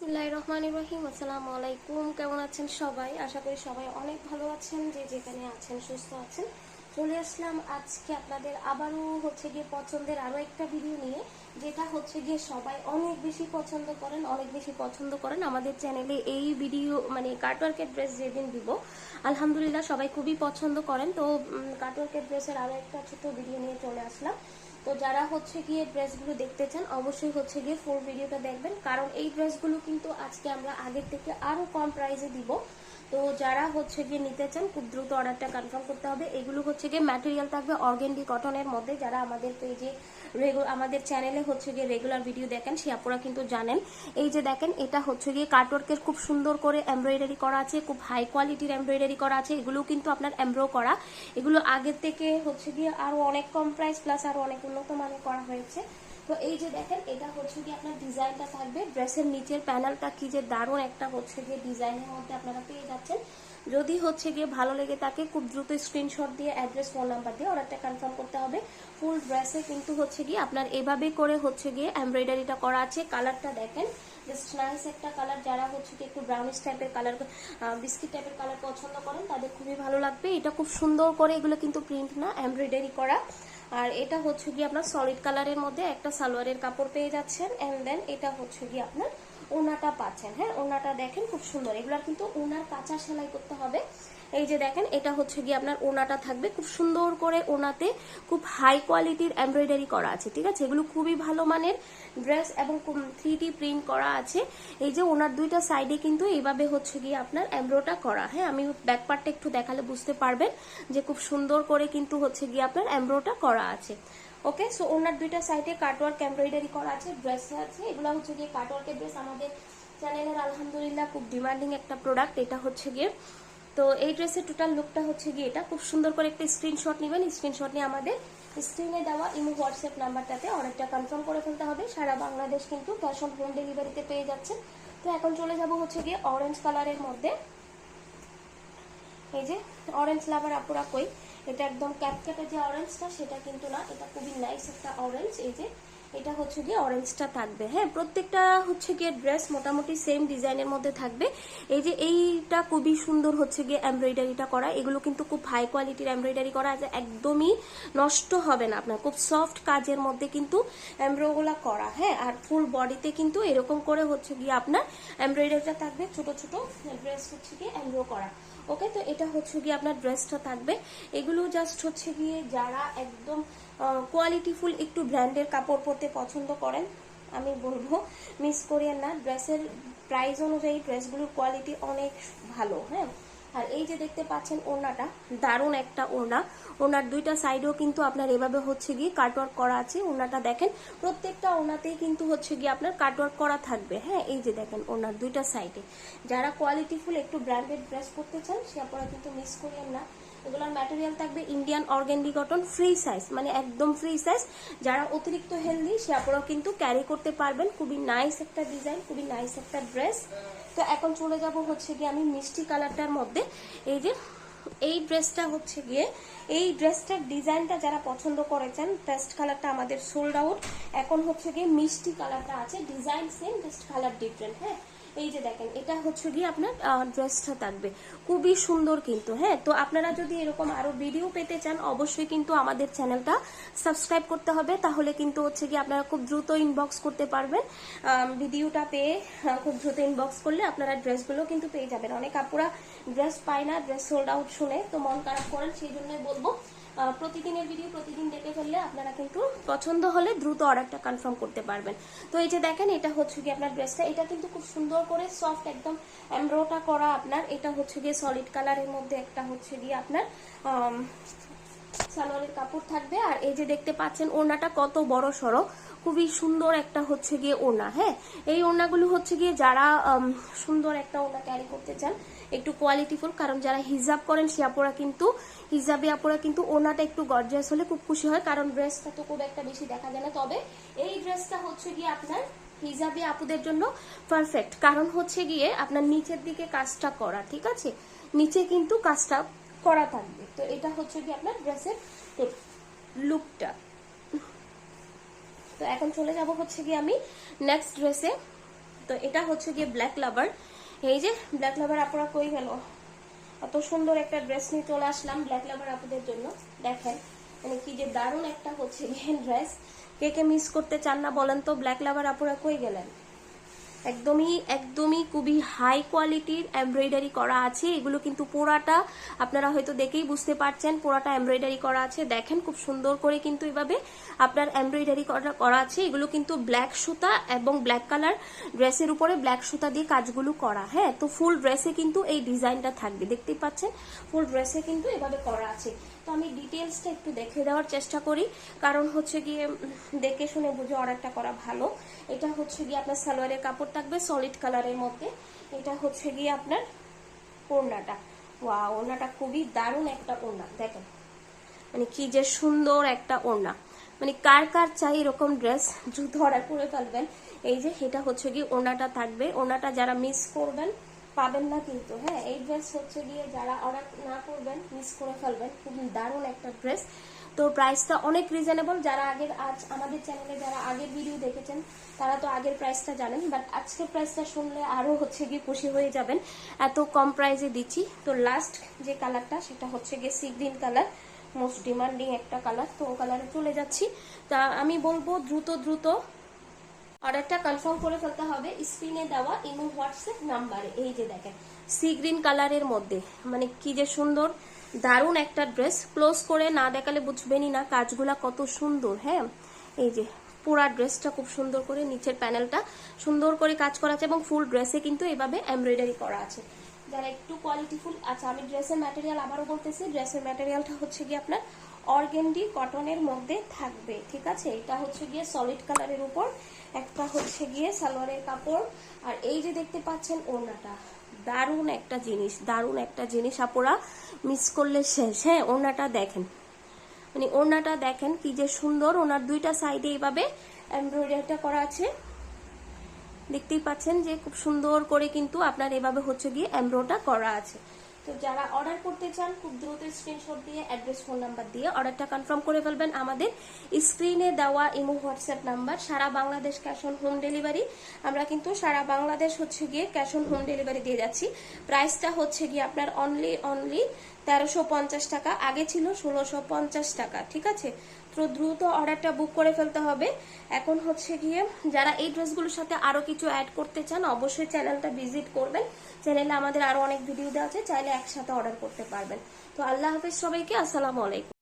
বিসমিল্লাহির রহমানির রহিম। আসসালামু আলাইকুম। কেমন আছেন সবাই? আশা করি সবাই অনেক ভালো আছেন, যে যেখানে আছেন সুস্থ আছেন। চলে আসলাম আজকে আপনাদের আবারও গিয়ে পছন্দের আরও একটা ভিডিও নিয়ে, যেটা গিয়ে সবাই অনেক বেশি পছন্দ করেন আমাদের চ্যানেলে। এই ভিডিও মানে কাটওয়ার্কের ড্রেস যেদিন দিব, আলহামদুলিল্লাহ সবাই খুবই পছন্দ করেন। তো কাটওয়ার্কের ড্রেসের আরও একটা ছোট ভিডিও নিয়ে চলে আসলাম। তো যারা গিয়ে ড্রেসগুলো দেখতে চান অবশ্যই গিয়ে ফুল ভিডিওটা দেখবেন, কারণ এই ড্রেসগুলো কিন্তু আজকে আমরা আগের থেকে আরো কম প্রাইসে দিব। তো যারা গিয়ে নিতে চান খুব দ্রুত অর্ডারটা কনফার্ম করতে হবে। এগুলো গিয়ে ম্যাটেরিয়াল থাকবে অর্গেন্ডি কটনের মধ্যে। যারা আমাদের পেজে আমাদের চ্যানেলে গিয়ে রেগুলার ভিডিও দেখেন সে আপনারা কিন্তু জানেন। এই যে দেখেন, এটা গিয়ে কাটওয়ার্কের খুব সুন্দর করে এমব্রয়ডারি করা আছে, খুব হাই কোয়ালিটির এমব্রয়ডারি করা আছে। এগুলো কিন্তু আপনার এমব্রো করা, এগুলো আগের থেকে গিয়ে আরো অনেক কম প্রাইস প্লাস আরো অনেক উন্নত মানের করা হয়েছে। তো এই যে দেখেন, এটা গিয়ে আপনার ডিজাইনটা থাকবে, ড্রেসের নিচের প্যানেলটা কি যে দারুণ একটা গিয়ে ডিজাইনের মধ্যে আপনারা পেয়ে যাচ্ছেন। যদি গিয়ে ভালো লেগে থাকে খুব দ্রুত স্ক্রিনশট দিয়ে অ্যাড্রেস ফোন নাম্বার দিয়ে অর্ডারটা কনফার্ম করতে হবে। ফুল ড্রেসে কিন্তু গিয়ে আপনার এভাবে করে গিয়ে এমব্রয়ডারিটা করা আছে। কালারটা দেখেন, জাস্ট নাইস একটা কালার। যারা কি একটু ব্রাউনিশ টাইপের কালার, বিস্কিট টাইপের কালার পছন্দ করেন তাদের খুবই ভালো লাগবে। এটা খুব সুন্দর করে, এগুলো কিন্তু প্রিন্ট না, এমব্রয়ডারি করা। আর এটা গিয়ে আপনার সলিড কালারের মধ্যে একটা সালোয়ারের কাপড় পেয়ে যাচ্ছেন। এন্ড দেন এটা গিয়ে আপনার ওনাটা পাচ্ছেন। হ্যাঁ, ওনাটা দেখেন খুব সুন্দর। এগুলার কিন্তু ওনার কাঁচা সেলাই করতে হবে। এই যে দেখেন, এটা গিয়ে আপনার ওনাটা থাকবে খুব সুন্দর করে, ওনাতে খুব হাই কোয়ালিটির এমব্রয়ডারি করা আছে। ঠিক আছে, এগুলো খুবই ভালো মানের ড্রেস এবং 3D প্রিন্ট করা আছে। এই যে ওনার দুইটা সাইডে কিন্তু এইভাবে গিয়ে আপনার এমব্রয়টা করা। হ্যাঁ, আমি ব্যাক পার্টটা একটু দেখালে বুঝতে পারবেন যে খুব সুন্দর করে কিন্তু গিয়ে আপনার এমব্রয়টা করা আছে। ওকে, সো ওনার দুইটা সাইডে কাটওয়ার্ক এমব্রয়ডারি করা আছে, ড্রেস আছে। এগুলো গিয়ে কাটওয়ার্কের ড্রেস আমাদের চ্যানেলের আলহামদুলিল্লাহ খুব ডিমান্ডিং একটা প্রোডাক্ট। এটা গিয়ে, তো এই ড্রেসের টোটাল লুকটা গিয়ে এটা। খুব সুন্দর করে একটা স্ক্রিনশট নেবেন, স্ক্রিনশট নিয়ে আমাদের স্ক্রিনে দেওয়া ইমো হোয়াটসঅ্যাপ নাম্বারটাতে অর্ডারটা কনফার্ম করে ফেলতে হবে। সারা বাংলাদেশ কিন্তু ক্যাশ অন হোম ডেলিভারিতে পেয়ে যাচ্ছে। তো এখন চলে যাব গিয়ে অরেঞ্জ কালারের মধ্যে। এই যে অরেঞ্জ লাভার আপুরা কই, এটা একদম ক্যাপক্যাপে যে অরেঞ্জটা সেটা কিন্তু না, এটা খুবই নাইস একটা অরেঞ্জ। এই যে এটা গিয়ে অরেঞ্জটা থাকবে। হ্যাঁ, প্রত্যেকটা গিয়ে ড্রেস মোটামুটি সেম ডিজাইনের মধ্যে থাকবে। এই যে এইটা খুবই সুন্দর গিয়ে এমব্রয়ডারিটা করা। এগুলো কিন্তু খুব হাই কোয়ালিটির এমব্রয়ডারি করা আছে, একদমই নষ্ট হবে না আপনার। খুব সফট কাজের মধ্যে কিন্তু এমব্রয়গুলা করা। হ্যাঁ, আর ফুল বডিতে কিন্তু এরকম করে গিয়ে আপনার এমব্রয়ডারিটা থাকবে, ছোট ছোট ড্রেস গিয়ে এমব্রয় করা। ওকে, তো এটা গিয়ে আপনার ড্রেসটা থাকবে। এগুলো জাস্ট গিয়ে যারা একদম কোয়ালিটিফুল একটু ব্র্যান্ডের কাপড় পরতে পছন্দ করেন, আমি বলবো মিস করিয়েন না। ড্রেসের প্রাইস অনুযায়ী ড্রেসগুলোর কোয়ালিটি অনেক ভালো। হ্যাঁ, আর এই যে দেখতে পাচ্ছেন ওড়নাটা, দারুণ একটা ওড়না। ওড়নার দুইটা সাইডেও কিন্তু আপনার এভাবে গিয়ে কাটওয়ার্ক করা আছে। ওড়নাটা দেখেন, প্রত্যেকটা ওড়নাতেই কিন্তু গিয়ে আপনার কাটওয়ার্ক করা থাকবে। হ্যাঁ, এই যে দেখেন ওড়নার দুইটা সাইডে। যারা কোয়ালিটিফুল একটু ব্র্যান্ডেড ড্রেস পরতে চান সে আপনারা কিন্তু মিস করিয়েন না। এগুলোর ম্যাটেরিয়াল থাকবে Indian organdie cotton, free size, মানে একদম ফ্রি সাইজ। যারা অতিরিক্ত হেলদি সে আপনারাও কিন্তু ক্যারি করতে পারবেন। খুবই নাইস একটা ডিজাইন, খুবই নাইস একটা ড্রেস। তো এখন চলে যাব গিয়ে আমি মিষ্টি কালারটার মধ্যে। এই যে এই ড্রেসটা গিয়ে, এই ড্রেসটার ডিজাইনটা যারা পছন্দ করেছেন, পেস্ট কালারটা আমাদের সোল্ড আউট। এখন গিয়ে মিষ্টি কালারটা আছে, design same, just colour different. হ্যাঁ, এই যে দেখেন, এটা গিয়ে আপনার ড্রেসটা থাকবে খুবই সুন্দর কিন্তু। হ্যাঁ, তো আপনারা যদি এরকম আরো ভিডিও পেতে চান অবশ্যই কিন্তু আমাদের চ্যানেলটা সাবস্ক্রাইব করতে হবে, তাহলে কিন্তু গিয়ে আপনারা খুব দ্রুত ইনবক্স করতে পারবেন। ভিডিওটা পেয়ে খুব দ্রুত ইনবক্স করলে আপনারা ড্রেসগুলো কিন্তু পেয়ে যাবেন। অনেক আপুরা ড্রেস পায় না, ড্রেস সোল্ড আউট শুনে তো মন খারাপ করেন, সেই জন্যই বলবো প্রতিদিনের ভিডিও প্রতিদিন দেখে ফেললে আপনারা কিন্তু পছন্দ হলে দ্রুত অর্ডারটা কনফার্ম করতে পারবেন। তো এই যে দেখেন, এটা গিয়ে আপনার ড্রেসটা, এটা কিন্তু খুব সুন্দর করে সফট একদম এমব্রয়টা করা আপনার। এটা গিয়ে সলিড কালারের মধ্যে একটা গিয়ে আপনার সালোয়ারের কাপড় থাকবে। আর এই যে দেখতে পাচ্ছেন ওড়নাটা কত বড় সড়ো, খুবই সুন্দর একটা গিয়ে ওড়না। হ্যাঁ, এই ওড়নাগুলো গিয়ে যারা সুন্দর একটা ওড়না ক্যারি করতে চান, একটু কোয়ালিটিফুল, কারণ যারা হিজাব করেন সে আপুরা কিন্তু, হিজাবি আপুরা কিন্তু ওড়নাটা একটু গর্জিয়াস হলে খুব খুশি হয়, কারণ ড্রেসটা তো খুব একটা বেশি দেখা যায় না। তবে এই ড্রেসটা গিয়ে আপনার হিজাবি আপুদের জন্য পারফেক্ট, কারণ গিয়ে আপনার নিচের দিকে কাজটা করা। ঠিক আছে, নিচে কিন্তু কাজটা করা থাকবে। তো এটা গিয়ে আপনার ড্রেসের লুকটা। তো এখন চলে যাব গিয়ে আমি নেক্সট ড্রেসে। তো এটা হচ্ছে গিয়ে ব্ল্যাক লাভার। এই যে ব্ল্যাক লাভার আপুরা কই গেল, এত সুন্দর একটা ড্রেস নিয়ে চলে আসলাম ব্ল্যাক লাভার আপুদের জন্য। দেখেন মানে কি যে দারুণ একটা হচ্ছে গিয়ে ড্রেস, কে কে মিস করতে চান না বলেন তো? ব্ল্যাক লাভার আপুরা কই গেলেন? একদমই একদমই খুবই হাই কোয়ালিটির এমব্রয়ডারি করা আছে। এগুলো কিন্তু পুরাটা আপনারা হয়তো দেখেই বুঝতে পারছেন, পুরাটা এমব্রয়ডারি করা আছে। দেখেন খুব সুন্দর করে কিন্তু এভাবে আপনার এমব্রয়ডারি করা আছে। এগুলো কিন্তু ব্ল্যাক সুতা এবং ব্ল্যাক কালার ড্রেসের উপরে ব্ল্যাক সুতা দিয়ে কাজগুলো করা। হ্যাঁ, তো ফুল ড্রেসে কিন্তু এই ডিজাইনটা থাকবে, দেখতেই পাচ্ছেন ফুল ড্রেসে কিন্তু এভাবে করা আছে। তো আমি ডিটেলসটা একটু দেখে দেওয়ার চেষ্টা করি, কারণ হচ্ছে গিয়ে দেখে শুনে বুঝে অর্ডারটা করা ভালো। এটা হচ্ছে গিয়ে আপনার সালোয়ারের কাপড় থাকবে সলিড কালারের মধ্যে। এটা হচ্ছে গিয়ে আপনার ওড়নাটা, ওয়াও ওড়নাটা খুবই দারুণ একটা ওড়না। দেখেন মানে কি যে সুন্দর একটা ওড়না, মানে কার কার চাই এরকম ড্রেস দ্রুত অর্ডার করে ফেলবেন। এই যে এটা হচ্ছে গিয়ে ওড়নাটা থাকবে, ওড়নাটা যারা মিস করবেন পাবেন না কিন্তু। হ্যাঁ, এই ড্রেস হচ্ছে গিয়ে যারা অর্ডার না করবেন মিস করে ফেলবেন, খুব দারুণ একটা ড্রেস। তো প্রাইসটা অনেক রিজনেবল। যারা আগের আমাদের চ্যানেলে যারা আগের ভিডিও দেখেছেন তারা তো আগের প্রাইসটা জানেন, বাট আজকের প্রাইসটা শুনলে আরো হচ্ছে গিয়ে খুশি হয়ে যাবেন, এত কম প্রাইসে দিচ্ছি। তো লাস্ট যে কালারটা সেটা হচ্ছে গিয়ে sea green colour, most demanding একটা কালার। তো ও কালারে চলে যাচ্ছি। তা আমি বলবো দ্রুত দ্রুত অর্ডারটা কনফার্ম করে ফেলতে হবে স্ক্রিনে দেওয়া ইমো হোয়াটসঅ্যাপ নাম্বারে। এই যে দেখেন সি গ্রিন কালারের মধ্যে মানে কি যে সুন্দর দারুণ একটা ড্রেস, ক্লোজ করে না দেখালে বুঝবেনই না কাজগুলা কত সুন্দর। হ্যাঁ, এই যে পুরা ড্রেসটা খুব সুন্দর করে নিচের প্যানেলটা সুন্দর করে কাজ করা আছে এবং ফুল ড্রেসে কিন্তু এভাবে এমব্রয়ডারি করা আছে। যারা একটু কোয়ালিটিফুল, আচ্ছা আমি ড্রেসের ম্যাটেরিয়াল আবারও বলতেছি, ড্রেসের ম্যাটেরিয়ালটা হচ্ছে গিয়ে আপনার অর্গেন্ডি কটনের মধ্যে থাকবে, ঠিক আছে। এটা হচ্ছে গিয়ে সলিড কালারের উপর একটা হচ্ছে গিয়ে সালোয়ারের কাপড়, আর এই যে দেখতে পাচ্ছেন ওড়নাটা, দারুণ একটা জিনিস, দারুণ একটা জিনিস আপুরা মিস করলে শেষ। হ্যাঁ, ওড়নাটা দেখেন, মানে ওড়নাটা দেখেন কি যে সুন্দর, ওনার দুইটা সাইডে এইভাবে এমব্রয়ডারিটা করা আছে, দেখতেই পাচ্ছেন যে খুব সুন্দর করে কিন্তু আপনার এভাবে হচ্ছে গিয়ে এমব্রয়ডারিটা করা আছে। তো যারা অর্ডার করতে চান খুব দ্রুত স্ক্রিনশট দিয়ে অ্যাড্রেস ফোন নাম্বার দিয়ে অর্ডারটা কনফার্ম করে ফেলবেন আমাদের স্ক্রিনে দেওয়া ইমো হোয়াটসঅ্যাপ নাম্বার। সারা Bangladesh cash on home delivery, আমরা কিন্তু সারা বাংলাদেশ হচ্ছে গিয়ে ক্যাশ অন হোম ডেলিভারি দিয়ে যাচ্ছি। প্রাইসটা হচ্ছে গিয়ে আপনার অনলি 1350 টাকা, আগে ছিল 1650 টাকা, ঠিক আছে। তো দ্রুত অর্ডারটা বুক করে ফেলতে হবে। এখন হচ্ছে গিয়ে যারা এই ড্রেসগুলোর সাথে আরো কিছু অ্যাড করতে চান অবশ্যই চ্যানেলটা ভিজিট করবেন, চ্যানেলে আমাদের আরো অনেক ভিডিও দেওয়া আছে, চাইলে একসাথে অর্ডার করতে পারবেন। তো আল্লাহ হাফেজ সবাইকে, আসসালামু আলাইকুম।